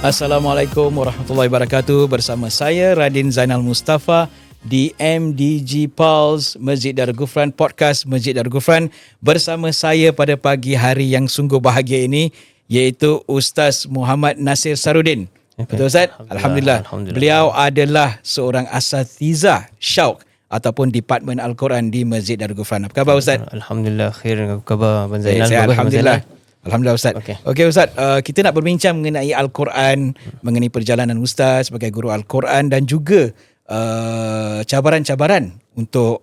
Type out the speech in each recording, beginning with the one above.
Assalamualaikum warahmatullahi wabarakatuh. Bersama saya Radin Zainal Mustafa di MDG Pulse Masjid Darul Ghufran, podcast Masjid Darul Ghufran. Bersama saya pada pagi hari yang sungguh bahagia ini, iaitu Ustaz Muhammad Nasir Sarudin. Betul Ustaz? Alhamdulillah. Beliau adalah seorang asatizah Syauk ataupun Departmen Al-Quran di Masjid Darul Ghufran. Apa khabar Ustaz? Alhamdulillah, khair. Apa khabar Abang Zainal? Alhamdulillah. Alhamdulillah Ustaz. Okey Ustaz, kita nak berbincang mengenai Al-Quran, mengenai perjalanan Ustaz sebagai guru Al-Quran dan juga cabaran-cabaran untuk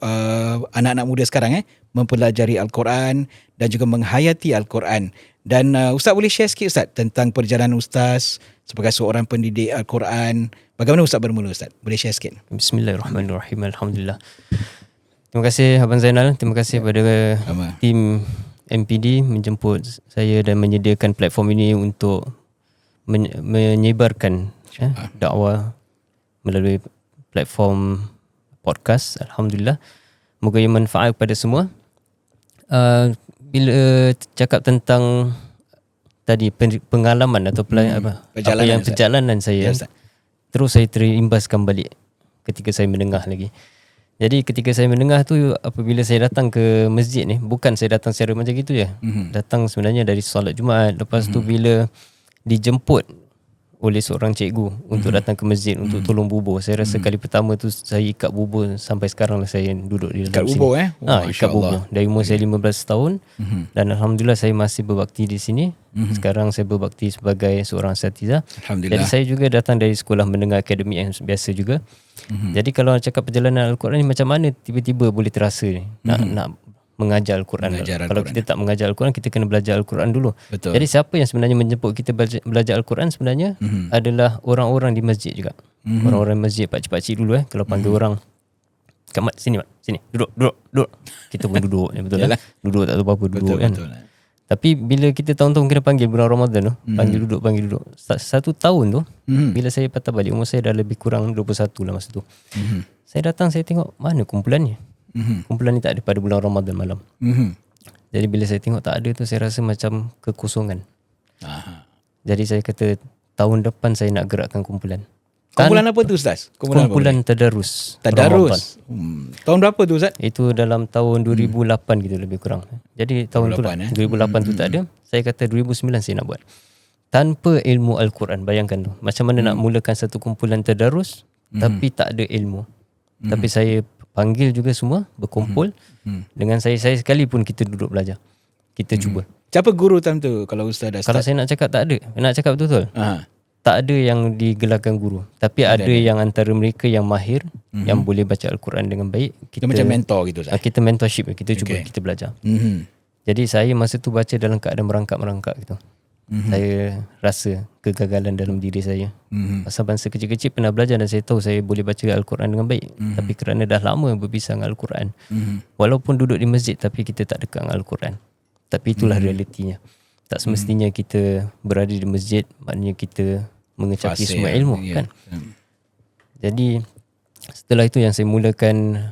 anak-anak muda sekarang mempelajari Al-Quran dan juga menghayati Al-Quran. Dan Ustaz boleh share sikit Ustaz tentang perjalanan Ustaz sebagai seorang pendidik Al-Quran. Bagaimana Ustaz bermula Ustaz? Boleh share sikit? Bismillahirrahmanirrahim. Alhamdulillah. Terima kasih Abang Zainal. Terima kasih kepada tim MPD menjemput saya dan menyediakan platform ini untuk menyebarkan dakwah melalui platform podcast. Alhamdulillah. Moga ia manfaat kepada semua. Bila cakap tentang tadi pengalaman atau perjalanan saya, terus saya terimbaskan balik ketika saya mendengar lagi. Jadi ketika saya mendengar tu, apabila saya datang ke masjid ni, bukan saya datang secara macam gitu je. Datang sebenarnya dari solat Jumaat. Lepas tu bila dijemput oleh seorang cikgu untuk datang ke masjid untuk tolong bubur. Saya rasa kali pertama tu saya ikat bubur, sampai sekarang lah saya duduk di dalam sini. Ikat bubur ikat bubur. Dari umur saya 15 tahun dan Alhamdulillah saya masih berbakti di sini. Sekarang saya berbakti sebagai seorang asatizah. Jadi saya juga datang dari sekolah menengah akademik yang biasa juga. Jadi kalau cakap perjalanan Al-Quran ni, macam mana tiba-tiba boleh terasa ni nak mengajar Al-Quran. Kalau kita tak mengajar Al-Quran, kita kena belajar Al-Quran dulu. Betul. Jadi siapa yang sebenarnya menjemput kita belajar Al-Quran sebenarnya adalah orang-orang di masjid juga. Orang-orang masjid, pakcik-pakcik dulu kalau panggil orang, "Kat mat, sini mat, sini, duduk." Kita pun duduk, betul lah. Duduk tak tahu apa-apa, duduk kan. Betul. Tapi bila kita tahun-tahun kena panggil bulan Ramadan tu, panggil duduk. Satu tahun tu, bila saya patah balik, umur saya dah lebih kurang 21 lah masa tu. Saya datang, saya tengok mana kumpulannya. Kumpulan ni tak ada pada bulan Ramadan malam. Jadi bila saya tengok tak ada tu, saya rasa macam kekosongan. Jadi saya kata tahun depan saya nak gerakkan kumpulan. Kumpulan apa tu Ustaz? Kumpulan Tadarus. Tahun berapa tu Ustaz? Itu dalam tahun 2008 gitu lebih kurang. Jadi tahun tu lah 2008 tu tak ada. Saya kata 2009 saya nak buat. Tanpa ilmu Al-Quran, bayangkan tu. Macam mana nak mulakan satu kumpulan Tadarus tapi tak ada ilmu. Tapi saya panggil juga semua berkumpul dengan saya sekali pun kita duduk belajar. Kita cuba. Siapa guru time tu kalau Ustaz dah start? Kalau saya nak cakap tak ada. Nak cakap betul-betul. Tak ada yang digelarkan guru. Tapi ada yang antara mereka yang mahir, yang boleh baca Al-Quran dengan baik. Kita macam mentor gitu Ustaz. Kita mentorship, kita cuba, kita belajar. Jadi saya masa tu baca dalam keadaan merangkak-merangkak gitu. Saya rasa kegagalan dalam diri saya. Pasal bangsa kecil-kecil pernah belajar dan saya tahu saya boleh baca Al-Quran dengan baik. Tapi kerana dah lama berpisah dengan Al-Quran, walaupun duduk di masjid tapi kita tak dekat dengan Al-Quran. Tapi itulah realitinya. Tak semestinya kita berada di masjid maknanya kita mengecapi semua ilmu kan. Jadi setelah itu yang saya mulakan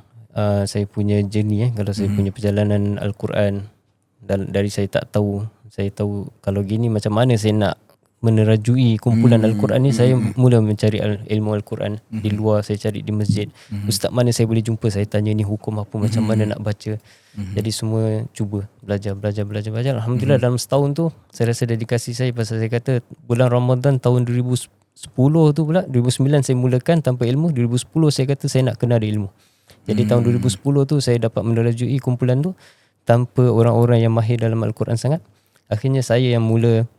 saya punya journey kalau saya punya perjalanan Al-Quran. Dan dari saya tak tahu, saya tahu kalau gini macam mana saya nak menerajui kumpulan Al-Quran ni. Saya mula mencari ilmu Al-Quran di luar, saya cari di masjid. Ustaz mana saya boleh jumpa, saya tanya ni hukum apa, macam mana nak baca. Jadi semua cuba belajar. Alhamdulillah dalam setahun tu saya rasa dedikasi saya, pasal saya kata bulan Ramadan tahun 2010 tu pula, 2009 saya mulakan tanpa ilmu, 2010 saya kata saya nak kena ada ilmu. Jadi tahun 2010 tu saya dapat menerajui kumpulan tu tanpa orang-orang yang mahir dalam Al-Quran sangat. Akhirnya saya yang mula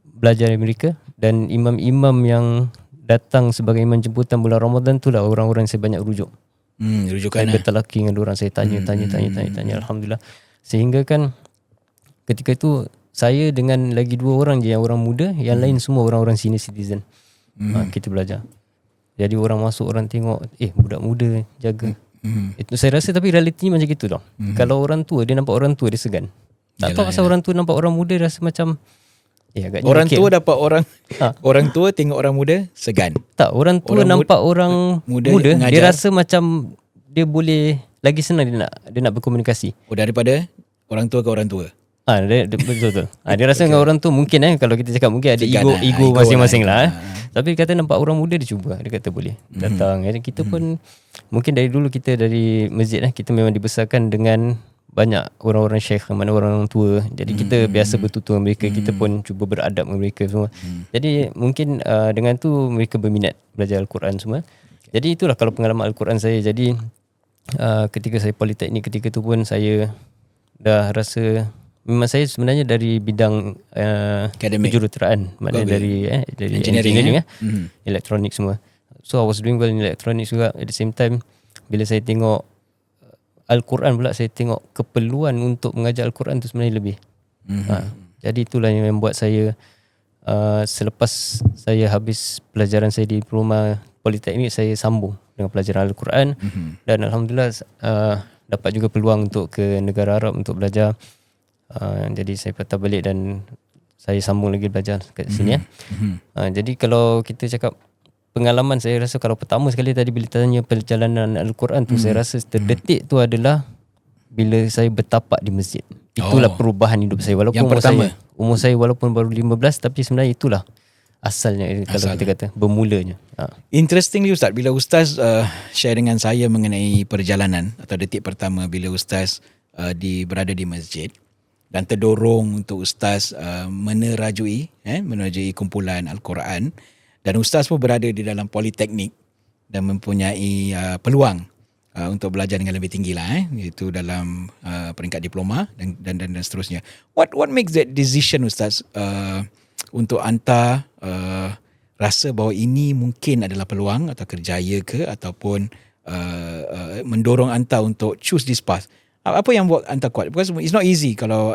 belajar dari mereka, dan imam-imam yang datang sebagai imam jemputan bulan Ramadan tu lah orang-orang yang saya banyak rujuk. Rujukan saya bertalaki dengan diorang, saya tanya. Alhamdulillah. Sehingga kan ketika itu saya dengan lagi 2 orang je yang orang muda, yang lain semua orang-orang senior citizen. Kita belajar. Jadi orang masuk, orang tengok, budak muda jaga. Itu saya rasa, tapi realitinya macam gitu tau. Kalau orang tua, dia nampak orang tua, dia segan. Tak tahu asal orang tua nampak orang muda rasa macam orang tua dapat orang tua tengok orang muda segan. Tak, orang tua nampak orang muda dia rasa macam dia boleh lagi senang dia nak berkomunikasi. Daripada orang tua ke orang tua. Betul. Dia rasa dengan orang tu mungkin kalau kita cakap mungkin ada Segan ego lah, masing-masing lah. lah. Tapi kata nampak orang muda dia cuba. Dia kata boleh datang. Jadi kita pun mungkin dari dulu kita dari masjid kita memang dibesarkan dengan banyak orang-orang syekh, mana orang tua. Jadi kita biasa bertutur dengan mereka, kita pun cuba beradab dengan mereka semua. Jadi mungkin dengan tu mereka berminat belajar Al-Quran semua. Jadi itulah kalau pengalaman Al-Quran saya. Jadi ketika saya politeknik ketika tu pun saya dah rasa memang saya sebenarnya dari bidang kejuruteraan, maknanya dari engineering elektronik semua. So I was doing well in electronics juga. At the same time bila saya tengok Al-Quran pula, saya tengok keperluan untuk mengajar Al-Quran tu sebenarnya lebih. Jadi itulah yang membuat saya selepas saya habis pelajaran saya di diploma politeknik, saya sambung dengan pelajaran Al-Quran dan alhamdulillah dapat juga peluang untuk ke negara Arab untuk belajar. Jadi saya patah balik dan saya sambung lagi belajar kat sini. Jadi kalau kita cakap pengalaman, saya rasa kalau pertama sekali tadi bila tanya perjalanan Al-Quran tu, saya rasa terdetik tu adalah bila saya bertapak di masjid. Itulah perubahan hidup saya. Walaupun umur saya walaupun baru 15, tapi sebenarnya itulah asalnya kalau kita kata bermulanya. Interestingly Ustaz, bila Ustaz share dengan saya mengenai perjalanan atau detik pertama bila Ustaz berada di masjid dan terdorong untuk Ustaz menerajui kumpulan Al-Quran, dan Ustaz pun berada di dalam politeknik dan mempunyai peluang untuk belajar dengan lebih tinggi lah, iaitu dalam peringkat diploma dan seterusnya. What makes that decision Ustaz untuk hantar rasa bahawa ini mungkin adalah peluang atau kerjaya ke, ataupun mendorong hantar untuk choose this path? Apa yang buat hantar kuat? Because it's not easy kalau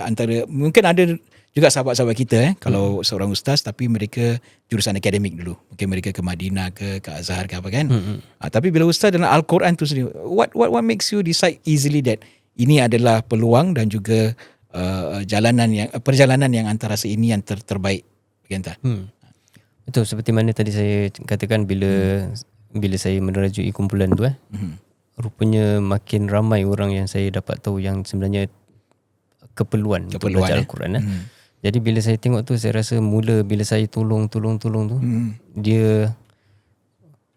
antara, mungkin ada juga sahabat-sahabat kita kalau seorang ustaz tapi mereka jurusan akademik dulu, mungkin mereka ke Madinah ke Azhar ke apa kan. Tapi bila ustaz dalam Al-Quran tu sendiri, what makes you decide easily that ini adalah peluang dan juga perjalanan yang antara rasa ini yang terbaik bagi anda? Betul, seperti mana tadi saya katakan, bila saya menerajui kumpulan tu rupanya makin ramai orang yang saya dapat tahu yang sebenarnya keperluan untuk belajar Al-Quran. Jadi bila saya tengok tu, saya rasa mula bila saya tolong tu, dia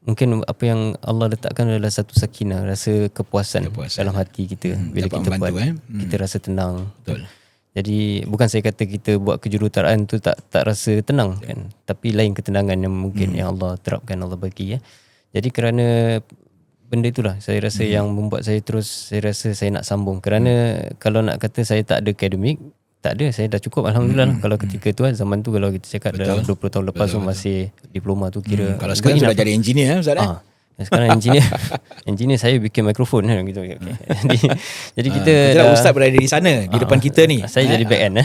mungkin apa yang Allah letakkan adalah satu sakinah, rasa kepuasan dalam hati kita. Bila kita buat, kita rasa tenang. Betul. Jadi bukan saya kata kita buat kejuruteraan tu tak rasa tenang kan, tapi lain ketenangan yang mungkin yang Allah terapkan, Allah bagi. Jadi kerana benda itulah saya rasa yang membuat saya terus, saya rasa saya nak sambung. Kerana kalau nak kata saya tak ada akademik, tak ada, saya dah cukup alhamdulillah. Kalau ketika tu zaman tu kalau kita cakap dalam 20 tahun lepas tu masih diploma tu kira. Kalau sekarang sudah jadi engineer Ustaz. Sekarang engineer saya bikin mikrofon gitu. Jadi kita Ustaz berada di sana di depan kita ni. Saya jadi back end.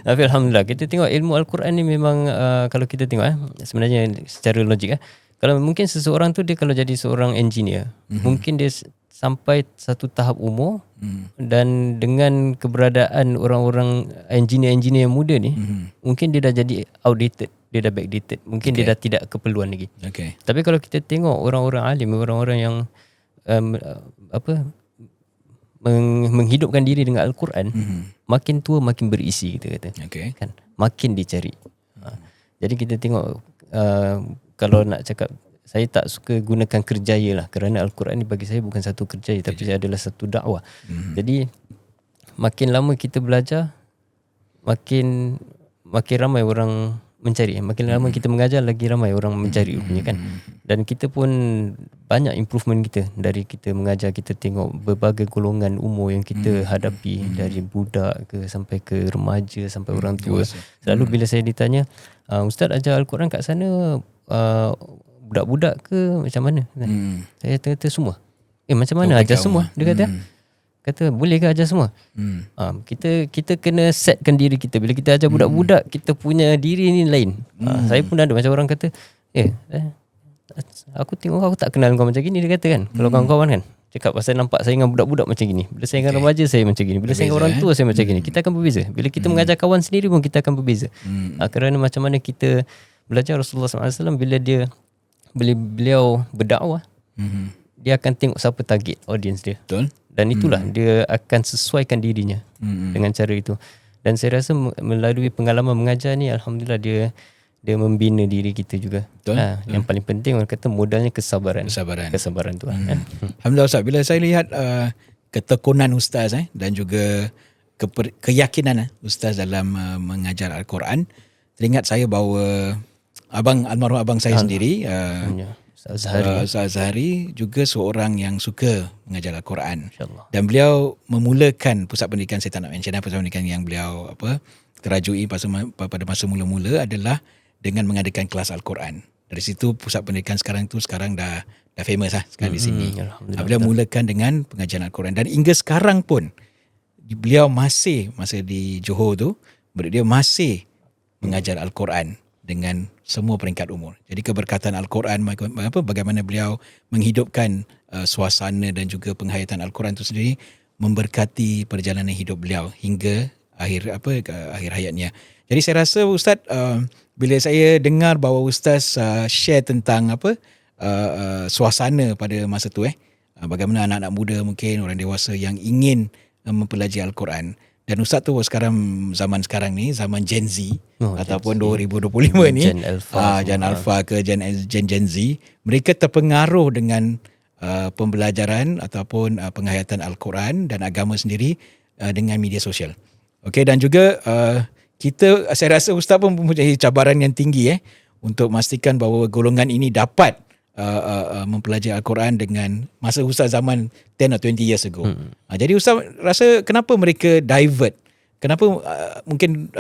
Tapi alhamdulillah kita tengok ilmu Al-Quran ni memang kalau kita tengok sebenarnya secara logik kalau mungkin seseorang tu dia kalau jadi seorang engineer, mungkin dia sampai satu tahap umur dan dengan keberadaan orang-orang engineer muda ni, mungkin dia dah jadi outdated, dia dah backdated, mungkin dia dah tidak keperluan lagi. Tapi kalau kita tengok orang-orang alim, orang-orang yang menghidupkan diri dengan Al-Quran, makin tua makin berisi, kita kata. Kan? Makin dicari. Jadi kita tengok kalau nak cakap, saya tak suka gunakan kerjaya lah, kerana Al-Quran ni bagi saya bukan satu kerjaya, tapi adalah satu dakwah. Jadi makin lama kita belajar, makin ramai orang mencari. Makin lama kita mengajar, lagi ramai orang mencari rupanya kan. Dan kita pun banyak improvement kita dari kita mengajar. Kita tengok berbagai golongan umur yang kita hadapi, dari budak ke sampai ke remaja sampai orang tua. Selalu bila saya ditanya, Ustaz ajar Al-Quran kat sana budak-budak ke macam mana? Saya kata semua. Macam mana ajar semua? Dia kata boleh ke ajar semua? Kita kena setkan diri kita. Bila kita ajar budak-budak, kita punya diri ni lain. Saya pun ada macam orang kata, aku tengok aku tak kenal kau macam gini, dia kata kan. Kalau kawan-kawan kan cakap pasal nampak saya dengan budak-budak macam gini, bila saya dengan remaja saya macam gini, bila saya dengan orang tua saya macam gini, kita akan berbeza. Bila kita mengajar kawan sendiri pun kita akan berbeza. Kerana macam mana kita belajar Rasulullah SAW, bila beliau berdakwah, dia akan tengok siapa target audience dia. Betul. Dan itulah dia akan sesuaikan dirinya dengan cara itu. Dan saya rasa melalui pengalaman mengajar ni, alhamdulillah dia membina diri kita juga. Betul. Yang paling penting orang kata modalnya kesabaran. Kesabaran tu. Alhamdulillah Ustaz, bila saya lihat ketekunan Ustaz dan juga keyakinan Ustaz dalam mengajar Al-Quran, teringat saya bahawa almarhum abang saya sendiri, Ustaz Zahari juga seorang yang suka mengajar Al-Quran. Dan beliau memulakan pusat pendidikan, saya tak nak mention pusat pendidikan yang beliau terajui pada masa mula-mula adalah dengan mengadakan kelas Al-Quran. Dari situ pusat pendidikan sekarang dah famous sekarang di sini. Beliau mulakan dengan pengajaran Al-Quran dan hingga sekarang pun beliau masih, masa di Johor tu, dia masih mengajar Al-Quran dengan semua peringkat umur. Jadi keberkatan Al-Quran, bagaimana beliau menghidupkan suasana dan juga penghayatan Al-Quran itu sendiri memberkati perjalanan hidup beliau hingga akhir hayatnya. Jadi saya rasa Ustaz, bila saya dengar bahawa Ustaz share tentang suasana pada masa tu, bagaimana anak-anak muda mungkin orang dewasa yang ingin mempelajari Al-Quran. Dan Ustaz tu sekarang, zaman sekarang ni, zaman Gen Z ataupun 2025 ni, Gen Alpha ke Gen Z, mereka terpengaruh dengan pembelajaran ataupun penghayatan Al-Quran dan agama sendiri dengan media sosial. Okey, dan juga saya rasa Ustaz pun mempunyai cabaran yang tinggi untuk memastikan bahawa golongan ini dapat mempelajari Al-Quran dengan masa Ustaz zaman 10 or 20 years ago. Jadi Ustaz rasa kenapa mereka divert? Kenapa mungkin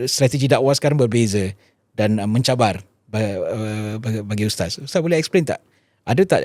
strategi dakwah sekarang berbeza dan mencabar bagi Ustaz? Ustaz boleh explain tak? Ada tak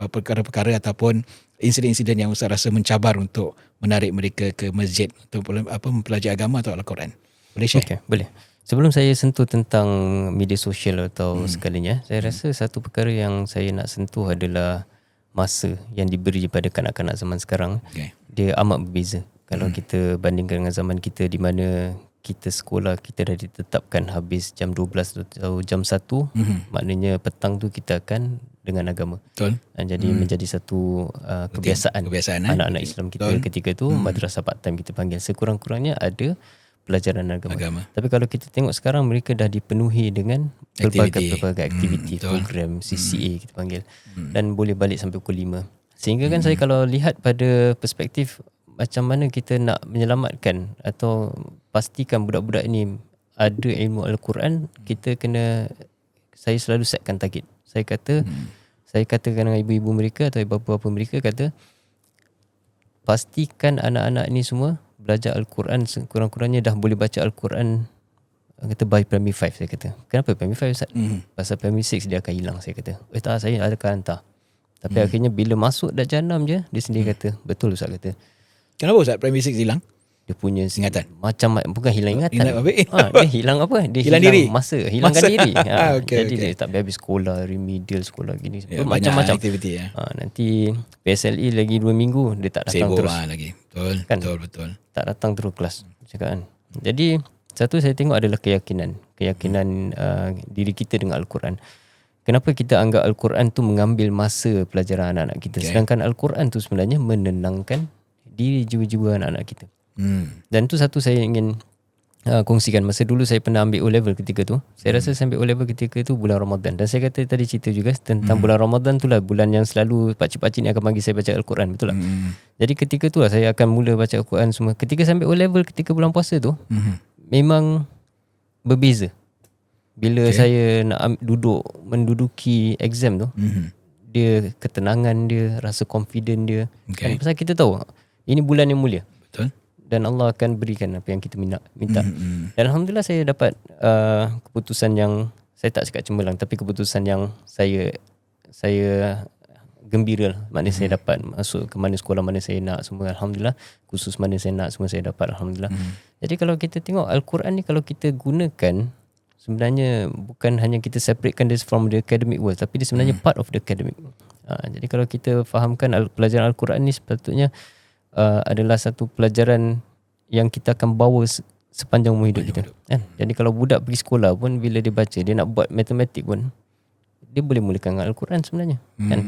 perkara-perkara ataupun insiden-insiden yang Ustaz rasa mencabar untuk menarik mereka ke masjid untuk mempelajari agama atau Al-Quran? Boleh share? Okay, boleh. Sebelum saya sentuh tentang media sosial atau sekalinya, saya rasa satu perkara yang saya nak sentuh adalah masa yang diberi pada kanak-kanak zaman sekarang. Dia amat berbeza. Kalau kita bandingkan dengan zaman kita di mana kita sekolah, kita dah ditetapkan habis jam 12 atau jam 1, maknanya petang tu kita akan dengan agama. Betul. Jadi menjadi satu kebiasaan anak-anak Islam kita ketika tu. Madrasah part time kita panggil. Sekurang-kurangnya ada pelajaran agama. Tapi kalau kita tengok sekarang, mereka dah dipenuhi dengan pelbagai aktiviti, program CCA kita panggil, dan boleh balik sampai pukul 5. Sehingga kan saya kalau lihat pada perspektif macam mana kita nak menyelamatkan atau pastikan budak-budak ini ada ilmu Al-Quran, saya selalu setkan target. Saya katakan dengan ibu-ibu mereka atau bapa-bapa mereka, kata pastikan anak-anak ni semua belajar Al-Quran sekurang-kurangnya dah boleh baca Al-Quran, kata by primary 5. Saya kata, kenapa primary 5 Ustaz? Pasal primary 6 dia akan hilang. Saya kata, tak, saya akan hantar. Tapi akhirnya bila masuk dah janam je, dia sendiri kata, betul Ustaz kata. Kenapa Ustaz primary 6 hilang? Dia punya ingatan. Bukan hilang ingatan. Dia hilang apa? Dia hilang diri. Hilangkan diri. Jadi dia tak habis sekolah, remedial sekolah gini. Macam-macam aktiviti. Nanti PSLE lagi 2 minggu dia tak datang terus. Lagi. Betul, kan? Betul. Tak datang terus kelas. Cakap kan. Jadi satu saya tengok adalah keyakinan diri kita dengan Al-Quran. Kenapa kita anggap Al-Quran tu mengambil masa pelajaran anak-anak kita, sedangkan Al-Quran tu sebenarnya menenangkan diri jiwa-jiwa anak-anak kita. Dan tu satu saya ingin kongsikan. Masa dulu saya pernah ambil O-level ketika tu. Saya rasa saya ambil O-level ketika tu bulan Ramadan. Dan saya kata tadi cerita juga tentang bulan Ramadan tu lah bulan yang selalu pakcik-pakcik ni akan bagi saya baca Al-Quran. Betul tak? Jadi ketika tu lah saya akan mula baca Al-Quran semua. Ketika saya ambil O-level ketika bulan puasa tu, memang berbeza. Bila saya nak menduduki exam tu, dia ketenangan dia, rasa confident dia. Pasal kita tahu ini bulan yang mulia. Betul. Dan Allah akan berikan apa yang kita minta. Dan alhamdulillah saya dapat keputusan yang saya tak cakap cemerlang, tapi keputusan yang saya gembira lah. Maknanya saya dapat masuk ke mana sekolah mana saya nak semua, alhamdulillah. Khusus mana saya nak semua saya dapat, alhamdulillah. Jadi kalau kita tengok Al-Quran ni, kalau kita gunakan, sebenarnya bukan hanya kita separatekan dia from the academic world, tapi dia sebenarnya part of the academic. Jadi kalau kita fahamkan pelajaran Al-Quran ni sepatutnya adalah satu pelajaran yang kita akan bawa sepanjang umur hidup kita. Kan? Jadi kalau budak pergi sekolah pun, bila dia baca, dia nak buat matematik pun, dia boleh mulakan dengan Al-Quran sebenarnya. Kan?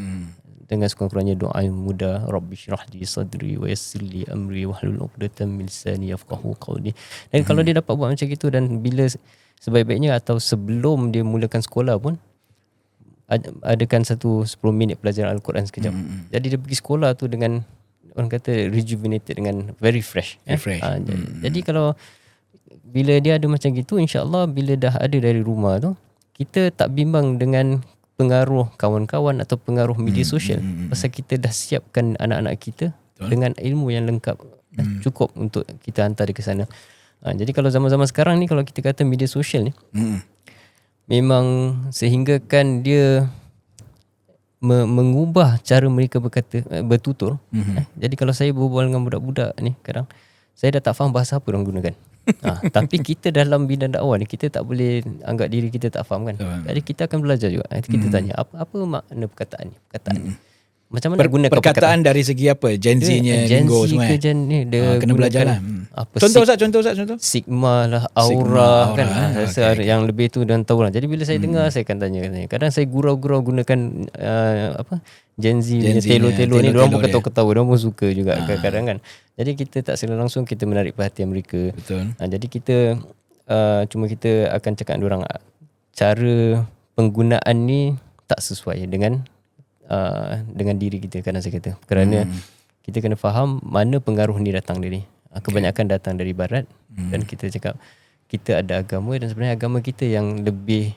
dengan sekurang-kurangnya doa yang mudah, Rabbi shrah li sadri wa yassir li amri wahlul 'uqdatam min lisani yafqahu qawli. Dan kalau dia dapat buat macam itu, dan bila sebaik-baiknya atau sebelum dia mulakan sekolah pun adakan 10 minit pelajaran Al-Quran sekejap. Jadi dia pergi sekolah tu dengan orang kata rejuvenated, dengan very fresh. Jadi kalau bila dia ada macam gitu, insya-Allah bila dah ada dari rumah tu, kita tak bimbang dengan pengaruh kawan-kawan atau pengaruh media sosial. Pasal kita dah siapkan anak-anak kita dengan ilmu yang lengkap, cukup untuk kita hantar dia ke sana. Jadi kalau zaman-zaman sekarang ni, kalau kita kata media sosial ni, memang sehinggakan dia mengubah cara mereka bertutur. Jadi kalau saya berbual dengan budak-budak ni, kadang saya dah tak faham bahasa apa orang gunakan. Tapi kita dalam bidang dakwah ni, kita tak boleh anggap diri kita tak faham kan. Jadi kita akan belajar juga. Kita tanya apa makna perkataan ni, macam mana guna perkataan dari segi apa, Gen Z-nya, lingo semua. Kena belajar lah. Contoh Ustaz. Sigma lah, aura kan. Rasa yang lebih tu dan tahu lah. Jadi bila saya dengar, saya akan tanya. Kadang saya gurau-gurau gunakan Gen Z telo-telo ni, diorang pun ketawa-ketawa, diorang pun suka juga kadang-kadang kan. Jadi kita tak secara langsung kita menarik perhatian mereka. Betul. Jadi kita cuma kita akan cakap diorang cara penggunaan ni tak sesuai dengan diri kita, kadang saya kata. Kerana kita kena faham mana pengaruh ni datang dari. Kebanyakan datang dari barat. Dan kita cakap kita ada agama, dan sebenarnya agama kita yang lebih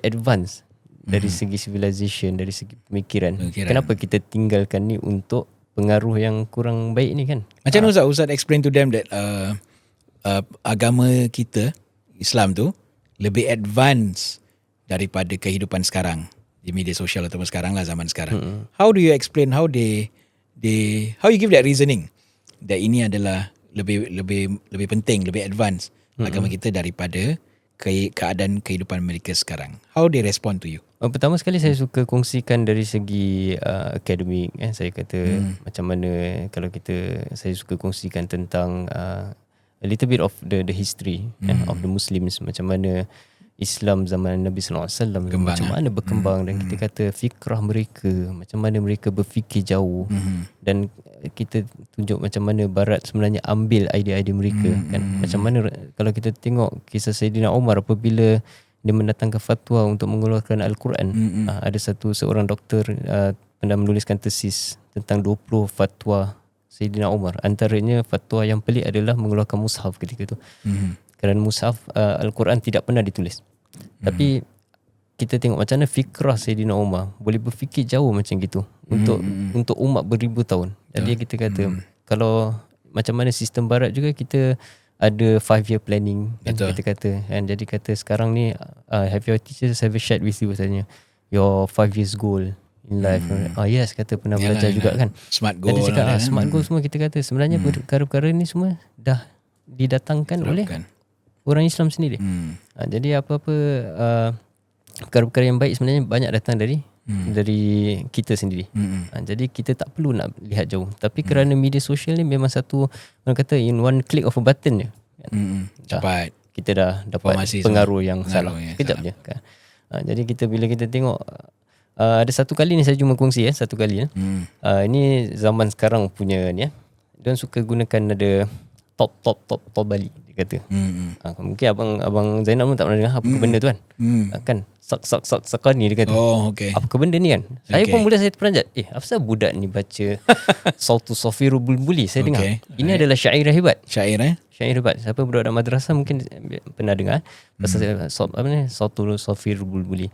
advance dari segi civilization, dari segi pemikiran. Kenapa kita tinggalkan ni untuk pengaruh yang kurang baik ni kan? Macam mana Ustaz explain to them that agama kita, Islam tu, lebih advance daripada kehidupan sekarang di media sosial ataupun sekarang lah, zaman sekarang. How do you explain, how you give that reasoning that ini adalah lebih penting, lebih advance agama kita daripada keadaan kehidupan mereka sekarang? How they respond to you? Pertama sekali saya suka kongsikan dari segi akademik. Saya kata macam mana kalau saya suka kongsikan tentang a little bit of the history of the Muslims, macam mana Islam zaman Nabi SAW macam mana berkembang, dan kita kata fikrah mereka, macam mana mereka berfikir jauh, dan kita tunjuk macam mana Barat sebenarnya ambil idea-idea mereka kan. Macam mana kalau kita tengok kisah Sayyidina Umar apabila dia mendatangkan fatwa untuk mengeluarkan Al-Quran. Ada seorang doktor pernah menuliskan tesis tentang 20 fatwa Sayyidina Umar. Antaranya fatwa yang pelik adalah mengeluarkan mushaf ketika itu. Kerana mushaf Al-Quran tidak pernah ditulis. Tapi kita tengok macam mana fikrah Sayyidina Umar boleh berfikir jauh macam gitu untuk umat beribu tahun. Jadi kita kata kalau macam mana sistem barat juga, kita ada 5-year planning kan, kita kata. And jadi kata sekarang ni have your teachers ever shared with you katanya your 5 years goal in life? Yes, kata pernah belajar juga kan. Smart goal. Jadi cakap smart goal semua, kita kata sebenarnya perkara-perkara ni semua dah didatangkan oleh orang Islam sendiri. Jadi apa-apa perkara-perkara yang baik sebenarnya banyak datang dari kita sendiri. Jadi kita tak perlu nak lihat jauh. Tapi kerana media sosial ni memang satu, orang kata in one click of a button je. Cepat. Kita dah dapat pengaruh yang salah. Kejap je. Jadi bila kita tengok ada satu kali ni saya cuma kongsi satu kali. Ini zaman sekarang punya ni. Diorang suka gunakan ada top Bali, dia kata. Mungkin abang Zainal pun tak pernah dengar apa benda tu kan. Kan sak ni dia kata. Apa benda ni kan. Saya pun mula saya terperanjat. Apa budak ni baca Sautu Safirul Bulbuli, saya dengar. Ini adalah syair hebat. Syair hebat. Siapa budak-budak madrasah mungkin pernah dengar pasal Sautu Safirul Bulbuli.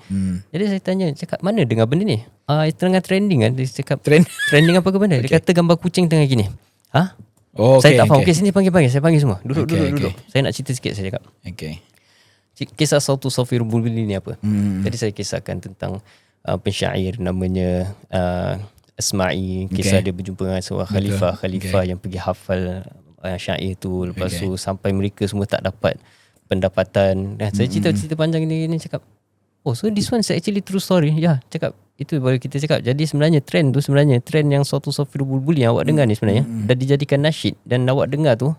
Jadi saya tanya, cakap mana dengar benda ni? Tengah trending kan. Dia cakap trending apa ke benda? Dia kata gambar kucing tengah gini. Saya tak faham. Sini panggil. Saya panggil semua. Duduk. Saya nak cerita sikit, saya cakap. Kisah Sautu Safirul Bulbuli ni apa? Jadi saya kisahkan tentang pensyair namanya Asma'i. Kisah dia berjumpa dengan seorang khalifah yang pergi hafal syair tu. Lepas tu sampai mereka semua tak dapat pendapatan. Saya cerita panjang ni cakap, so this one is actually true story. Cakap itu boleh kita cakap. Jadi sebenarnya trend yang Sautu Safirul Bulbuli yang awak dengar ni sebenarnya dah dijadikan nasyid, dan awak dengar tu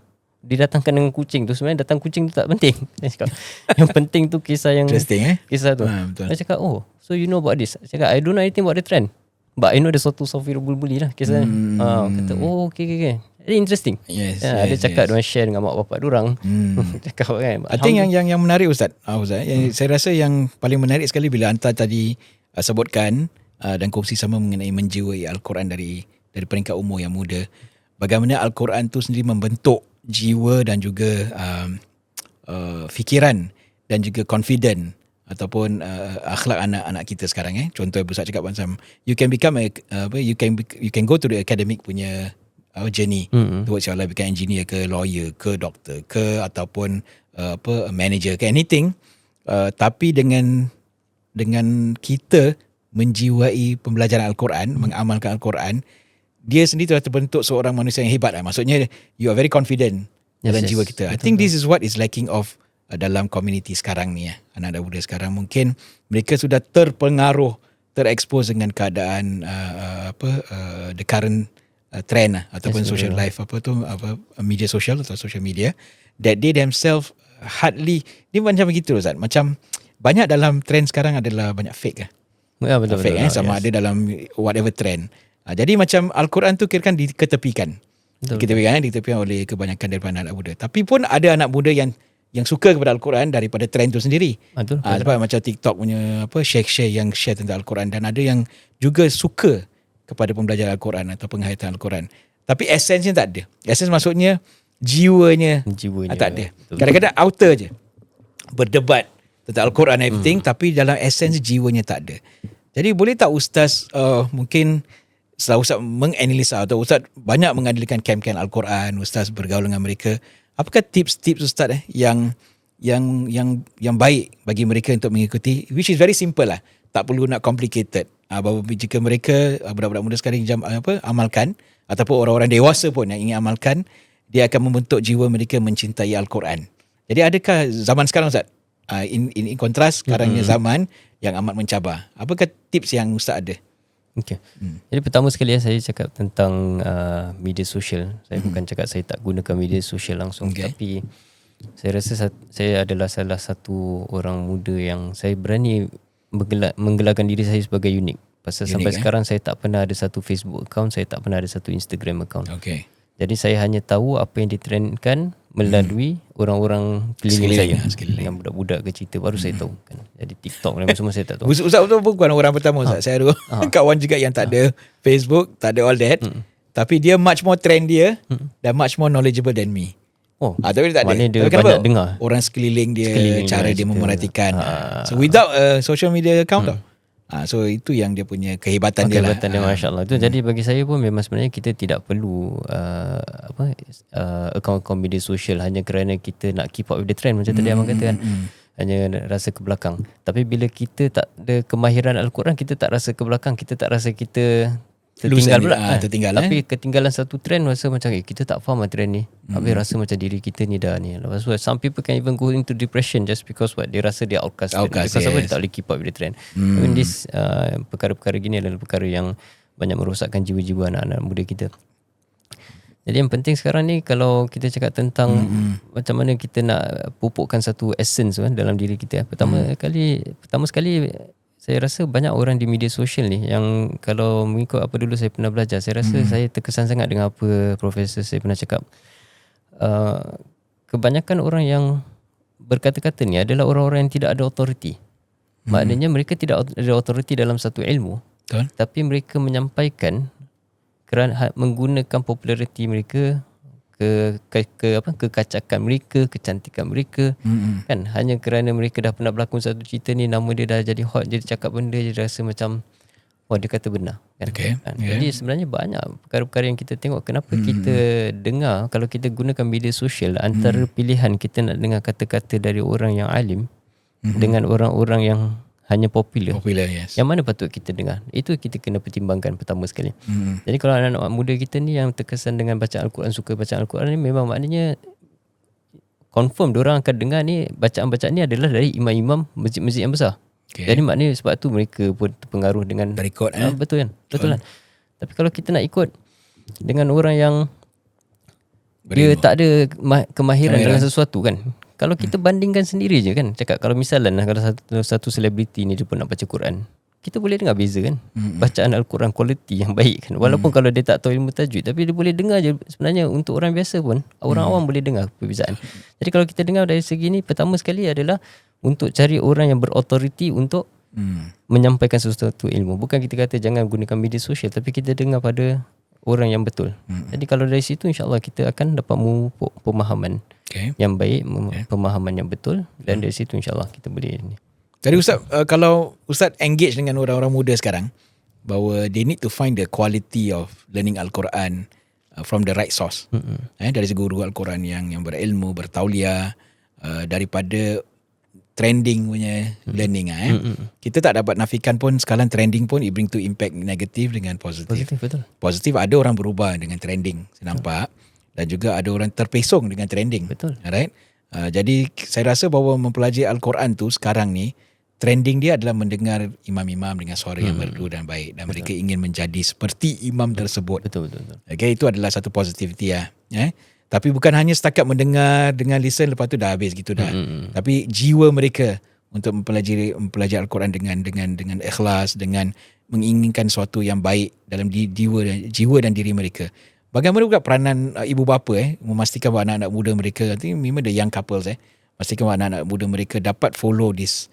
didatangkan dengan kucing tu. Sebenarnya datang kucing tu tak penting. Saya cakap yang penting tu kisah yang kisah tu. Saya cakap so you know about this? Saya cakap I don't know anything about the trend. but I know there's satu software bully lah kisah ni. Kata okay. Very interesting. Yes, Dia cakap dia share dengan mak bapak diorang. Cakap kan. I think yang menarik Ustaz, saya rasa yang paling menarik sekali bila hantar tadi sebutkan dan kongsi sama mengenai menjiwai Al-Quran dari peringkat umur yang muda. Bagaimana Al-Quran tu sendiri membentuk jiwa dan juga fikiran dan juga confident ataupun akhlak anak-anak kita sekarang. Contoh Ustaz cakap macam you can become you can go to the academic punya journey towards your life, become engineer ke lawyer ke doktor ke ataupun manager ke anything, tapi dengan kita menjiwai pembelajaran Al-Quran, mengamalkan Al-Quran, dia sendiri telah terbentuk seorang manusia yang hebat. Maksudnya you are very confident dalam jiwa kita. I think this is what is lacking of dalam community sekarang ni. Anak muda sekarang mungkin mereka sudah terpengaruh, terekspos dengan keadaan the current trend ataupun social life, media sosial atau social media, that they themselves hardly, ni macam begitu Ustaz, macam banyak dalam trend sekarang adalah banyak fake betul, fake sama ada dalam whatever trend. Jadi macam Al-Quran tu kirakan diketepikan. Diketepikan oleh kebanyakan daripada anak muda. Tapi pun ada anak muda yang suka kepada Al-Quran daripada trend tu sendiri. Betul. Sebab macam TikTok punya share yang share tentang Al-Quran, dan ada yang juga suka kepada pembelajaran Al-Quran atau penghayatan Al-Quran. Tapi esensnya tak ada. Esens maksudnya jiwanya tak ada. Betul. Kadang-kadang outer je berdebat tentang Al-Quran and everything, tapi dalam esens jiwanya tak ada. Jadi boleh tak Ustaz mungkin setelah Ustaz menganalisa atau Ustaz banyak mengadilkan camp-camp Al-Quran, Ustaz bergaul dengan mereka, apakah tips-tips Ustaz yang baik bagi mereka untuk mengikuti, which is very simple lah, tak perlu nak complicated. Bahawa jika mereka budak-budak muda sekarang amalkan, ataupun orang-orang dewasa pun yang ingin amalkan, dia akan membentuk jiwa mereka mencintai Al-Quran. Jadi adakah zaman sekarang Ustaz, in kontras sekarangnya zaman yang amat mencabar, apakah tips yang Ustaz ada? Okay. Jadi pertama sekali saya cakap tentang media sosial. Saya bukan cakap saya tak gunakan media sosial langsung, tapi saya rasa saya adalah salah satu orang muda yang saya berani menggelarkan diri saya sebagai unik. Pasal sampai sekarang saya tak pernah ada satu Facebook account, saya tak pernah ada satu Instagram account. Jadi saya hanya tahu apa yang ditrendkan melalui orang-orang keliling saya. Dengan budak-budak ke cerita baru saya tahu kan. Jadi TikTok dan semua saya tak tahu. Ustaz bukan orang pertama Ustaz. Saya ada kawan juga yang tak ada Facebook, tak ada all that. Tapi dia much more trend dia dan much more knowledgeable than me. Tapi dia tak ada. Dia banyak dengar orang sekeliling dia, cara dia memerhatikan. So without a social media account so itu yang dia punya kehebatan dia lah. Masya-Allah. Itu jadi bagi saya pun memang sebenarnya kita tidak perlu akaun-akaun media sosial hanya kerana kita nak keep up with the trend macam tadi abang kata kan. Hanya rasa ke belakang. Tapi bila kita tak ada kemahiran Al-Quran, kita tak rasa ke belakang, kita tak rasa kita tertinggal pula. Tapi ketinggalan satu trend, rasa macam kita tak faham trend ni. Habis rasa macam diri kita ni dah ni. Lepas tu some people can even go into depression just because dia rasa dia outcast. Because apa dia tak boleh keep up with the trend. I mean this perkara-perkara gini adalah perkara yang banyak merosakkan jiwa-jiwa anak-anak muda kita. Jadi yang penting sekarang ni kalau kita cakap tentang macam mana kita nak pupukkan satu essence dalam diri kita. Pertama sekali saya rasa banyak orang di media sosial ni yang kalau mengikut apa dulu saya pernah belajar, saya rasa saya terkesan sangat dengan apa profesor saya pernah cakap. Kebanyakan orang yang berkata-kata ni adalah orang-orang yang tidak ada authority. Maknanya mereka tidak ada authority dalam satu ilmu. Betul. Tapi mereka menyampaikan kerana menggunakan populariti mereka, kekacakan mereka, kecantikan mereka, kan hanya kerana mereka dah pernah berlakon satu cerita ni, nama dia dah jadi hot, jadi cakap benda dia rasa macam dia kata benar kan. Jadi sebenarnya banyak perkara-perkara yang kita tengok. Kenapa kita dengar, kalau kita gunakan media sosial, antara pilihan kita nak dengar kata-kata dari orang yang alim dengan orang-orang yang hanya popular, yes. Yang mana patut kita dengar? Itu kita kena pertimbangkan pertama sekali. Jadi kalau anak-anak muda kita ni yang terkesan dengan bacaan Al-Quran, suka bacaan Al-Quran ni, memang maknanya confirm diorang akan dengar ni bacaan-bacaan ni adalah dari imam-imam masjid-masjid yang besar. Jadi maknanya sebab tu mereka pun terpengaruh dengan berikut betul kan? Betul kan? Tapi kalau kita nak ikut dengan orang yang dia tak ada kemahiran dalam sesuatu kan. Kalau kita bandingkan sendiri je kan, cakap kalau misalnya kalau satu selebriti ni dia pun nak baca Quran, kita boleh dengar beza kan. Bacaan Al-Quran quality yang baik kan. Walaupun kalau dia tak tahu ilmu tajwid, tapi dia boleh dengar je. Sebenarnya untuk orang biasa pun, orang awam boleh dengar perbezaan. Jadi kalau kita dengar dari segi ni, pertama sekali adalah untuk cari orang yang berautoriti untuk menyampaikan sesuatu ilmu. Bukan kita kata jangan gunakan media sosial, tapi kita dengar pada orang yang betul. Jadi kalau dari situ insya-Allah kita akan dapat memupuk pemahaman yang baik, pemahaman yang betul, dan dari situ insya-Allah kita boleh ni. Jadi Ustaz, kalau Ustaz engage dengan orang-orang muda sekarang, bahawa they need to find the quality of learning Al-Quran from the right source. Dari segi guru Al-Quran yang berilmu, bertauliah, daripada trending punya learning. Kita tak dapat nafikan pun sekarang trending pun it bring to impact negatif dengan positif. Positif, betul. Positif, ada orang berubah dengan trending, saya nampak. Dan juga ada orang terpesong dengan trending. Betul. Alright? Jadi saya rasa bahawa mempelajari Al-Quran tu sekarang ni, trending dia adalah mendengar imam-imam dengan suara yang merdu dan baik, dan mereka ingin menjadi seperti imam tersebut. Betul. Okay, itu adalah satu positivity lah. Tapi bukan hanya setakat mendengar dengan listen lepas tu dah habis gitu dah. Tapi jiwa mereka untuk mempelajari Al-Quran dengan ikhlas, dengan menginginkan sesuatu yang baik dalam jiwa dan diri mereka. Bagaimana juga peranan ibu bapa memastikan bahawa anak-anak muda mereka, I think memang the young couples pastikan bahawa anak-anak muda mereka dapat follow this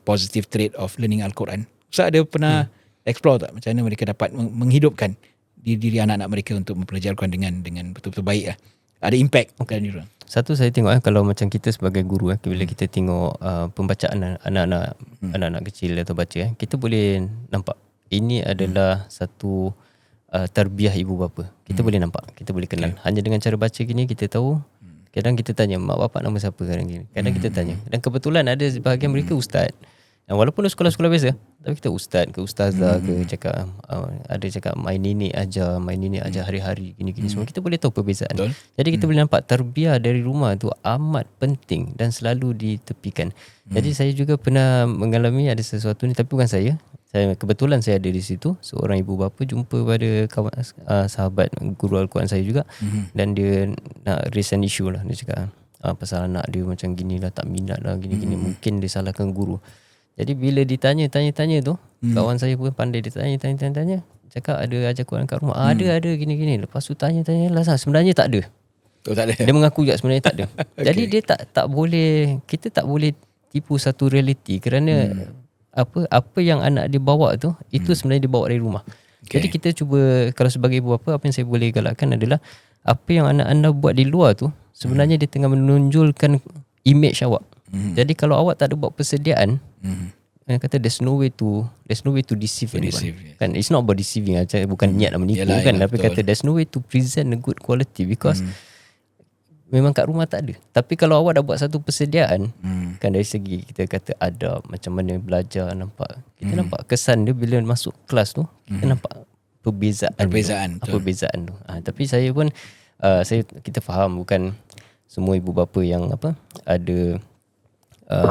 positive trait of learning Al-Quran. Ustaz ada pernah explore tak macam mana mereka dapat menghidupkan diri anak-anak mereka untuk mempelajari Al-Quran dengan betul-betul baik lah. Ada impact dalam diri orang. Satu saya tengok kalau macam kita sebagai guru bila kita tengok pembacaan anak-anak kecil atau baca kita boleh nampak ini adalah satu tarbiyah ibu bapa. Kita boleh nampak, kita boleh kenal. Hanya dengan cara baca gini kita tahu. Kadang kita tanya mak bapak nama siapa kadang gini. Kadang kita tanya. Dan kebetulan ada sebahagian mereka ustaz. Dan walaupun sekolah-sekolah biasa, tapi kita ustaz ke ustazah ke cakap ada cakap main ini ajar hari-hari gini-gini semua. Kita boleh tahu perbezaan. Betul. Jadi kita boleh nampak tarbiyah dari rumah tu amat penting dan selalu ditepikan. Jadi saya juga pernah mengalami ada sesuatu ni, tapi bukan saya. Kebetulan saya ada di situ. Seorang ibu bapa jumpa pada kawan sahabat guru Al-Quran saya juga. Dan dia nak raise an issue lah. Dia cakap pasal anak dia macam gini lah, tak minat lah gini-gini. Mungkin dia salahkan guru. Jadi bila ditanya tu, kawan saya pun pandai, dia tanya, cakap ada ajar Quran kat rumah. Ada gini-gini. Lepas tu tanya lah, sebenarnya tak ada. Oh, tak ada. Dia mengaku juga sebenarnya tak ada. Jadi dia tak boleh, kita tak boleh tipu satu realiti kerana apa yang anak dia bawa tu itu sebenarnya dia bawa dari rumah. Jadi kita cuba, kalau sebagai ibu bapa, apa yang saya boleh galakkan adalah apa yang anak anda buat di luar tu sebenarnya dia tengah menonjolkan image awak. Jadi kalau awak tak ada buat persediaan, kata there's no way to deceive anyone. Kan it's not about deceiving, bukan niat nak menipu. Tapi kata there's no way to present a good quality because memang kat rumah tak ada. Tapi kalau awak dah buat satu persediaan, kan dari segi kita kata adab, macam mana belajar, nampak kita nampak kesan dia bila masuk kelas tu, kita nampak perbezaan tu. Tapi saya pun kita faham bukan semua ibu bapa yang ada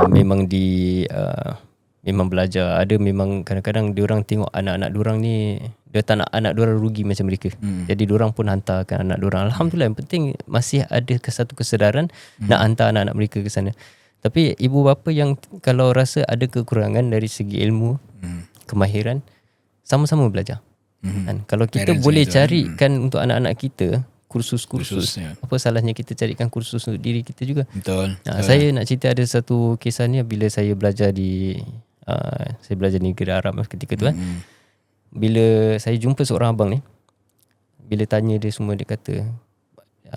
memang memang belajar. Ada memang kadang-kadang diorang tengok anak-anak diorang ni, dia tak nak anak diorang rugi macam mereka. Jadi diorang pun hantarkan anak diorang. Alhamdulillah, yang penting masih ada satu kesedaran nak hantar anak-anak mereka ke sana. Tapi ibu bapa yang kalau rasa ada kekurangan dari segi ilmu, kemahiran, sama-sama belajar. Kan? Kalau kita boleh carikan untuk anak-anak kita kursus, apa salahnya kita carikan kursus untuk diri kita juga. Betul. Saya nak cerita ada satu kisah ni bila saya belajar di negeri Arab ketika tu kan. Bila saya jumpa seorang abang ni, bila tanya dia semua, dia kata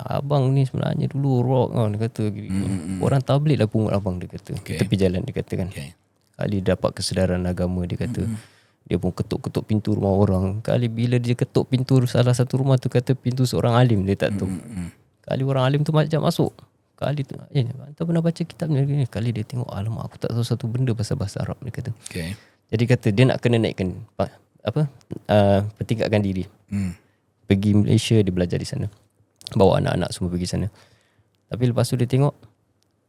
abang ni sebenarnya dulu rock dia kata orang tabligh lah pungut abang, dia kata tepi jalan, dia kata kan. Kali dapat kesedaran agama, dia kata dia pun ketuk-ketuk pintu rumah orang. Kali bila dia ketuk pintu salah satu rumah tu, kata pintu seorang alim, dia tak tahu. Kali orang alim tu macam masuk. Kali tu anta pernah baca kitab ni? Kali dia tengok, alamak aku tak tahu satu benda pasal bahasa Arab, dia kata. Jadi kata dia nak kena naikkan pertingkatkan diri. Pergi Malaysia, dia belajar di sana. Bawa anak-anak semua pergi sana. Tapi lepas tu dia tengok,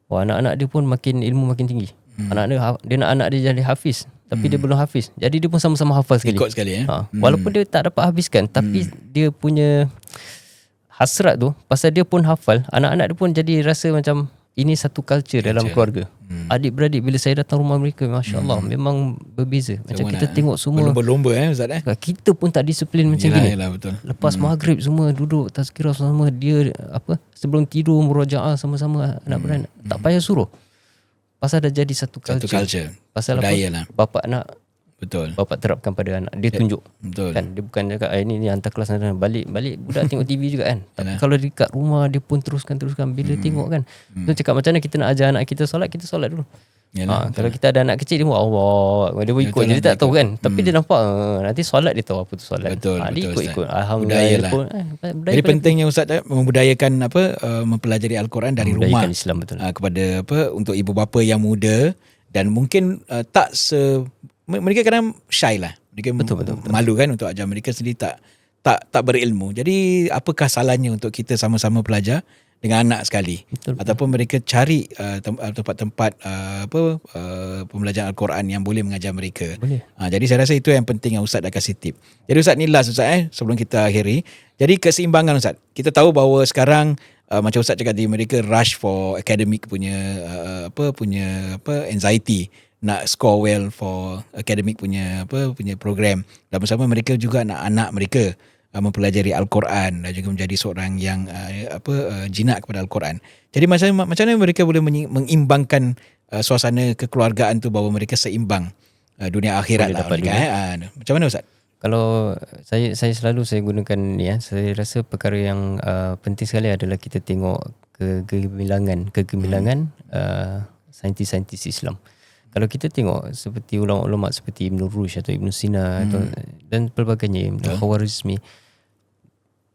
anak-anak dia pun ilmu makin tinggi. Dia nak anak dia jadi hafiz, tapi dia belum hafiz. Jadi dia pun sama-sama hafal sekali. Ikut sekali Walaupun dia tak dapat habiskan, tapi dia punya hasrat tu, pasal dia pun hafal, anak-anak dia pun jadi rasa macam ini satu culture dalam keluarga. Adik-beradik bila saya datang rumah mereka, Masya Allah, memang berbeza. Macam kita tengok semua berlomba Ustaz kita pun tak disiplin macam gini. Betul. Lepas maghrib semua duduk tazkirah sama, dia sebelum tidur murojaah sama-sama anak beranak. Tak payah suruh. Pasal dah jadi satu culture. Pasal budaya apa? Bapa nak, betul, bapa terapkan pada anak. Dia tunjuk. Betul. Kan dia bukan cakap ini hantar kelas balik budak tengok TV juga kan. Tapi kalau dekat rumah dia pun teruskan bila tengok kan. So cakap macam mana kita nak ajar anak kita solat dulu. Kalau kita ada anak kecil dia Allah, dia ikut je, dia tak tahu kan. Tapi dia nampak nanti solat dia tahu apa tu solat. Betul, dia ikut. Alhamdulillah. Jadi pentingnya Ustaz membudayakan mempelajari Al-Quran dari rumah Islam, betul. Kepada untuk ibu bapa yang muda dan mungkin tak mereka kadang shy lah. Mereka betul. Malu kan untuk ajar, mereka sendiri tak berilmu. Jadi apakah salahnya untuk kita sama-sama belajar dengan anak sekali, ataupun mereka cari tempat-tempat pembelajaran Al-Quran yang boleh mengajar mereka. Jadi saya rasa itu yang penting yang Ustaz dah kasih tip. Jadi Ustaz, ni last Ustaz sebelum kita akhiri. Jadi keseimbangan Ustaz. Kita tahu bahawa sekarang macam Ustaz cakap tadi, mereka rush for academic punya anxiety, nak score well for academic punya program, dan bersama mereka juga nak anak mereka mempelajari Al-Quran dan juga menjadi seorang yang jinak kepada Al-Quran. Jadi macam mana mereka boleh mengimbangkan suasana kekeluargaan tu bahawa mereka seimbang dunia akhirat lah mereka, macam mana Ustaz? Kalau saya selalu saya gunakan ni saya rasa perkara yang penting sekali adalah kita tengok kegemilangan saintis-saintis Islam. Kalau kita tengok seperti ulama-ulama seperti Ibn Rushd atau Ibn Sina dan pelbagainya, Ibn Khawarizmi,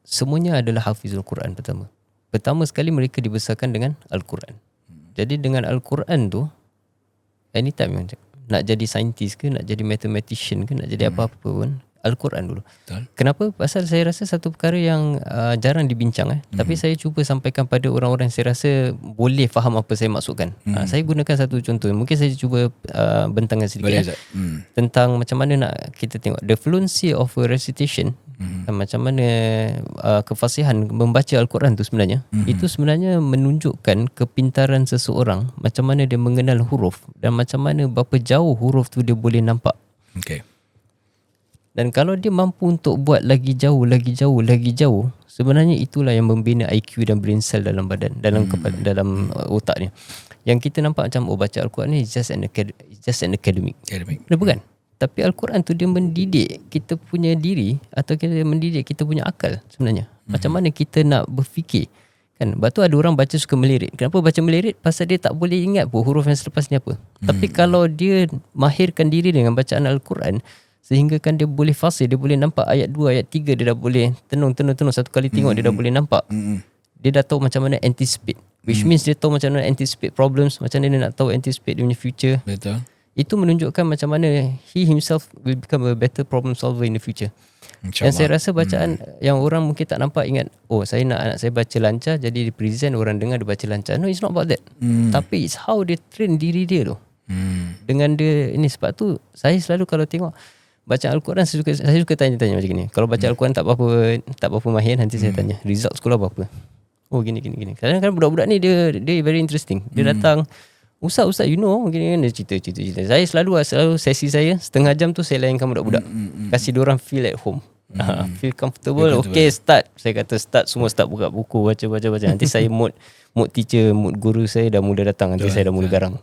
semuanya adalah hafizul Quran pertama. Pertama sekali mereka dibesarkan dengan Al-Quran. Jadi dengan Al-Quran tu, anytime nak jadi saintis ke, nak jadi mathematician ke, nak jadi apa-apa pun, Al-Quran dulu. Betul. Kenapa? Pasal saya rasa satu perkara yang jarang dibincang tapi saya cuba sampaikan pada orang-orang yang saya rasa boleh faham apa saya maksudkan. Saya gunakan satu contoh. Mungkin saya cuba bentangkan sedikit tentang macam mana nak kita tengok the fluency of a recitation, macam mana kefasihan membaca Al-Quran tu sebenarnya. Itu sebenarnya menunjukkan kepintaran seseorang, macam mana dia mengenal huruf dan macam mana berapa jauh huruf tu dia boleh nampak. Okay. Dan kalau dia mampu untuk buat lagi jauh, sebenarnya itulah yang membina IQ dan brain cell dalam badan, dalam otak ni. Yang kita nampak macam baca Al-Quran ni just an academic. Bukan. Tapi Al-Quran tu dia mendidik kita punya diri, atau kita mendidik kita punya akal sebenarnya. Macam mana kita nak berfikir. Kan, sebab tu ada orang baca suka melirik. Kenapa baca melirik? Pasal dia tak boleh ingat pun huruf yang selepas ni apa. Tapi kalau dia mahirkan diri dengan bacaan Al-Quran, sehingga kan dia boleh fasih, dia boleh nampak ayat 2, ayat 3, dia dah boleh tenung satu kali tengok dia dah boleh nampak. Dia dah tahu macam mana anticipate, which means dia tahu macam mana anticipate problems, macam mana dia nak tahu anticipate dia punya future. Betul. Itu menunjukkan macam mana he himself will become a better problem solver in the future. Dan saya rasa bacaan yang orang mungkin tak nampak, ingat saya nak anak saya baca lancar, jadi di present orang dengar dia baca lancar. No, it's not about that. Tapi it's how dia train diri dia tu. Dengan dia ini. Sebab tu saya selalu kalau tengok bacaan Al-Quran, saya suka tanya-tanya macam ni. Kalau baca Al-Quran tak apa-apa mahir, nanti saya tanya result sekolah berapa. Gini. Kadang-kadang budak-budak ni dia very interesting. Dia datang, Ustaz you know, gini dia cerita. Saya selalu sesi saya setengah jam tu saya layankan budak-budak. Kasih diorang feel at home. Feel comfortable. Okay, start. Saya kata start, semua start buka buku, baca. Nanti saya mood teacher, mood guru saya dah mula datang. Nanti saya dah mula garang.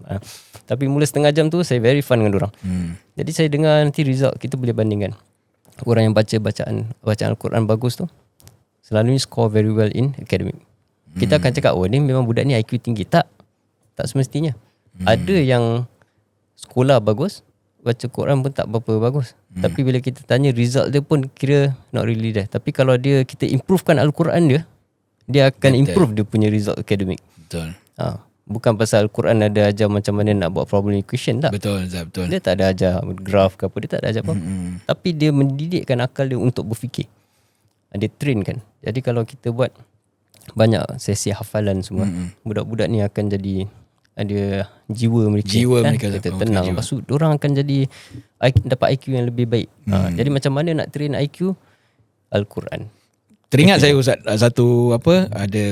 Tapi mula setengah jam tu saya very fun dengan diorang. Jadi saya dengar nanti result, kita boleh bandingkan. Orang yang bacaan Al-Quran bagus tu selalunya score very well in academic. Kita akan cakap ni memang budak ni IQ tinggi. Tak semestinya. Ada yang sekolah bagus, baca Quran pun tak berapa bagus. Tapi bila kita tanya result dia pun kira not really there. Tapi kalau kita improvekan Al-Quran dia akan improve dia punya result academic. Betul. Bukan pasal Al-Quran ada ajar macam mana nak buat problem equation, tak. Betul. Dia tak ada ajar graph ke apa, dia tak ada ajar apa. Tapi dia mendidikkan akal dia untuk berfikir. Dia train kan. Jadi kalau kita buat banyak sesi hafalan semua, budak-budak ni akan jadi ada jiwa mereka tenang. Lepas tu diorang akan jadi dapat IQ yang lebih baik. Jadi macam mana nak train IQ? Al-Quran. Teringat saya Ustaz, ada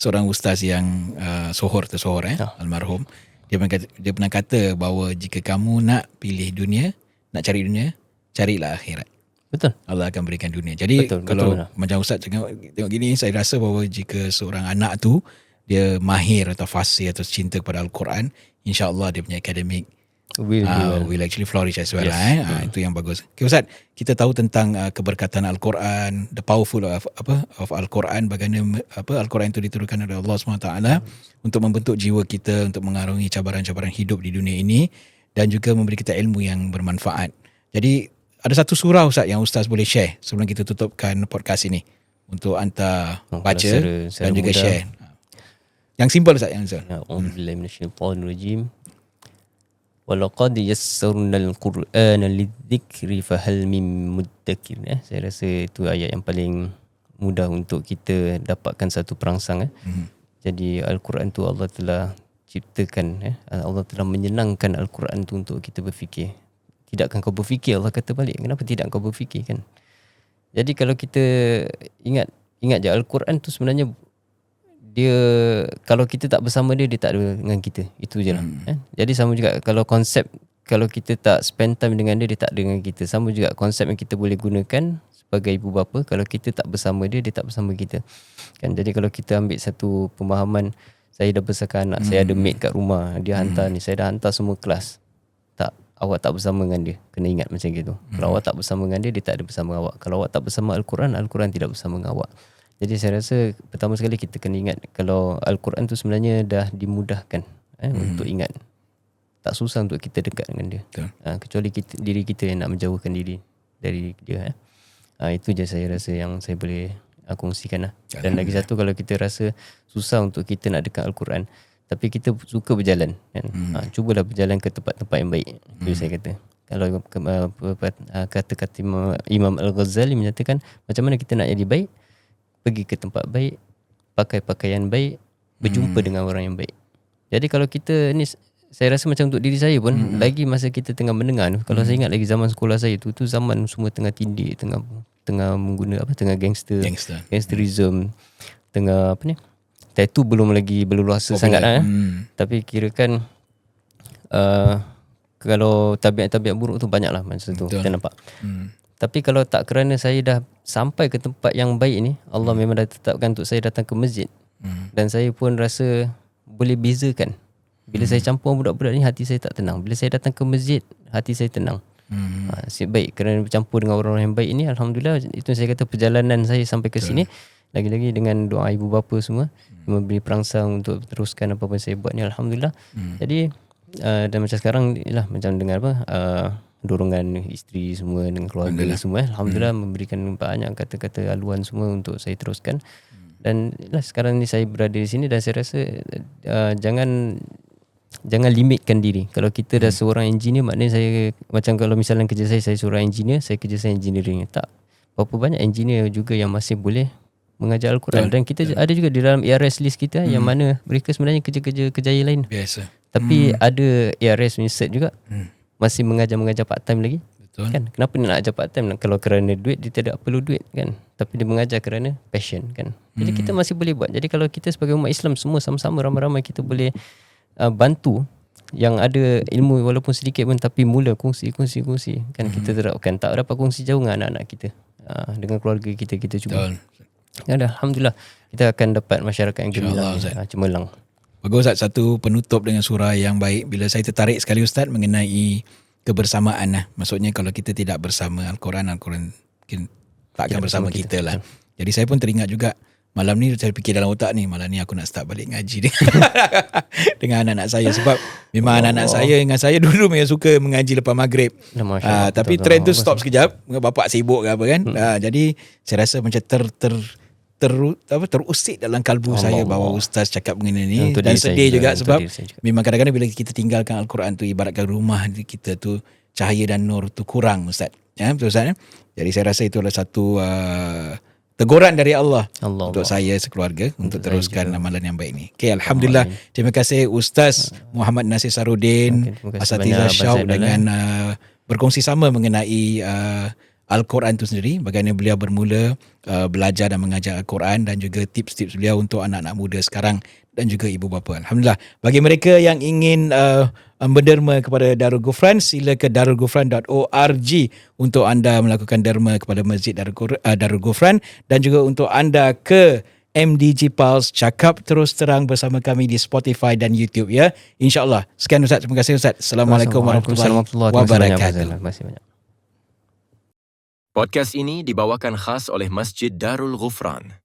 seorang ustaz yang Sohor almarhum. Dia pernah kata bahawa jika kamu nak pilih dunia, nak cari dunia, carilah akhirat. Betul. Allah akan berikan dunia. Jadi kalau macam ustaz tengok gini, saya rasa bahawa jika seorang anak tu dia mahir atau fasih atau cinta kepada Al-Quran, insya-Allah dia punya akademik will actually flourish as well. Itu yang bagus. Okay, Ustaz, kita tahu tentang keberkatan Al-Quran, the powerful of Al-Quran, bagaimana Al-Quran itu diturunkan oleh Allah SWT untuk membentuk jiwa kita, untuk mengarungi cabaran-cabaran hidup di dunia ini, dan juga memberi kita ilmu yang bermanfaat. Jadi ada satu surah Ustaz yang Ustaz boleh share sebelum kita tutupkan podcast ini untuk hantar baca dan juga mudah share. Yang simple Ustaz, yang Ustaz. A'udzubillahi minasyaitonirrajim. Walaqad yassarnal Qur'ana lidzikri fahal mim muddakir. Saya rasa itu ayat yang paling mudah untuk kita dapatkan satu perangsang. Jadi Al-Quran tu Allah telah ciptakan, Allah telah menyenangkan Al-Quran tu untuk kita berfikir. Tidakkah kau berfikir? Allah kata balik, kenapa tidak kau berfikir kan? Jadi kalau kita ingat je Al-Quran tu sebenarnya dia, kalau kita tak bersama dia tak ada dengan kita. Itu je lah. Jadi sama juga kalau konsep, kalau kita tak spend time dengan dia tak ada dengan kita. Sama juga konsep yang kita boleh gunakan sebagai ibu bapa, kalau kita tak bersama dia tak bersama kita kan. Jadi kalau kita ambil satu pemahaman, saya dah besarkan anak, saya ada maid kat rumah, dia hantar ni, saya dah hantar semua kelas, tak, awak tak bersama dengan dia, kena ingat macam gitu. Kalau awak tak bersama dengan dia tak ada bersama awak. Kalau awak tak bersama Al-Quran, Al-Quran tidak bersama dengan awak. Jadi saya rasa pertama sekali kita kena ingat kalau Al-Quran tu sebenarnya dah dimudahkan untuk ingat. Tak susah untuk kita dekat dengan dia. Kecuali diri kita yang nak menjauhkan diri dari dia. Itu je saya rasa yang saya boleh kongsikan lah. Dan lagi satu, kalau kita rasa susah untuk kita nak dekat Al-Quran, tapi kita suka berjalan kan? Cubalah berjalan ke tempat-tempat yang baik. Itu saya kata. Kalau kata-kata Imam Al-Ghazali menyatakan, macam mana kita nak jadi baik? Pergi ke tempat baik, pakai pakaian baik, berjumpa dengan orang yang baik. Jadi kalau kita ni, saya rasa macam untuk diri saya pun, lagi masa kita tengah mendengar, kalau saya ingat lagi zaman sekolah saya tu zaman semua tengah tindik, tengah mengguna tengah gangsterism, tengah tattoo belum lagi berluasa sangat tapi kirakan kalau tabiat-tabiat buruk tu banyak lah masa tu kita nampak. Tapi kalau tak kerana saya dah sampai ke tempat yang baik ni, Allah memang dah tetapkan untuk saya datang ke masjid. Dan saya pun rasa boleh bezakan. Bila saya campur budak-budak ni, hati saya tak tenang. Bila saya datang ke masjid, hati saya tenang. Baik, kerana bercampur dengan orang-orang yang baik ini, Alhamdulillah, itu saya kata perjalanan saya sampai ke sini. Lagi-lagi dengan doa ibu bapa semua, memberi perangsang untuk teruskan apa-apa saya buat ni, Alhamdulillah. Jadi dan macam sekarang lah, macam dengar dorongan isteri semua dengan keluarga semua, Alhamdulillah, memberikan banyak kata-kata haluan semua untuk saya teruskan. Dan sekarang ni saya berada di sini, dan saya rasa jangan limitkan diri. Kalau kita dah seorang engineer, maknanya saya, macam kalau misalnya kerja saya seorang engineer, saya kerja saya engineering. Tak, berapa banyak engineer juga yang masih boleh mengajar Al-Quran. Dan kita ada juga di dalam ARS list kita yang mana mereka sebenarnya kerja-kerja kejayaan lain biasa, tapi ada ARS punya cert juga, masih mengajar part time lagi. Betul. Kan? Kenapa dia nak ajar part time? Kalau kerana duit, dia tidak perlu duit kan. Tapi dia mengajar kerana passion kan. Jadi kita masih boleh buat. Jadi kalau kita sebagai umat Islam semua sama-sama, ramai-ramai, kita boleh bantu yang ada ilmu walaupun sedikit pun, tapi mula kongsi kan. Kita terapkan. Tak dapat kongsi jauh dengan anak-anak kita, dengan keluarga kita cuba. Dan Alhamdulillah kita akan dapat masyarakat yang gemilang, cemerlang. Bagus Ustaz, satu penutup dengan surah yang baik. Bila saya tertarik sekali Ustaz mengenai kebersamaan lah. Maksudnya kalau kita tidak bersama Al-Quran mungkin tak akan bersama kita lah. Jadi saya pun teringat juga, malam ni saya fikir dalam otak ni, malam ni aku nak start balik ngaji dengan anak-anak saya. Sebab memang anak-anak saya dengan saya dulu memang suka mengaji lepas maghrib. Tapi trend tu stop sekejap, bapak sibuk ke apa kan. Jadi saya rasa macam terusik dalam kalbu saya bahawa ustaz cakap mengenai ni. Dan sedih juga sebab memang kadang-kadang bila kita tinggalkan Al-Quran tu, ibaratkan rumah kita tu, cahaya dan nur tu kurang Ustaz. Ya, betul Ustaz. Jadi saya rasa itu adalah satu teguran dari Allah untuk saya sekeluarga untuk teruskan amalan yang baik ni. Okay, Alhamdulillah. Terima kasih Ustaz Muhammad Nasir Sarudin, Asatidzah Syauq, dengan berkongsi sama mengenai Al-Quran itu sendiri, bagaimana beliau bermula belajar dan mengajar Al-Quran, dan juga tips-tips beliau untuk anak-anak muda sekarang dan juga ibu bapa. Alhamdulillah. Bagi mereka yang ingin berderma kepada Darul Ghufran, sila ke darulghufran.org untuk anda melakukan derma kepada Masjid Darul Ghufran, dan juga untuk anda ke MDG Pulse, cakap terus terang bersama kami di Spotify dan YouTube ya. InsyaAllah. Sekian Ustaz. Terima kasih Ustaz. Assalamualaikum warahmatullahi wabarakatuh. Terima kasih banyak. Podcast ini dibawakan khas oleh Masjid Darul Ghufran.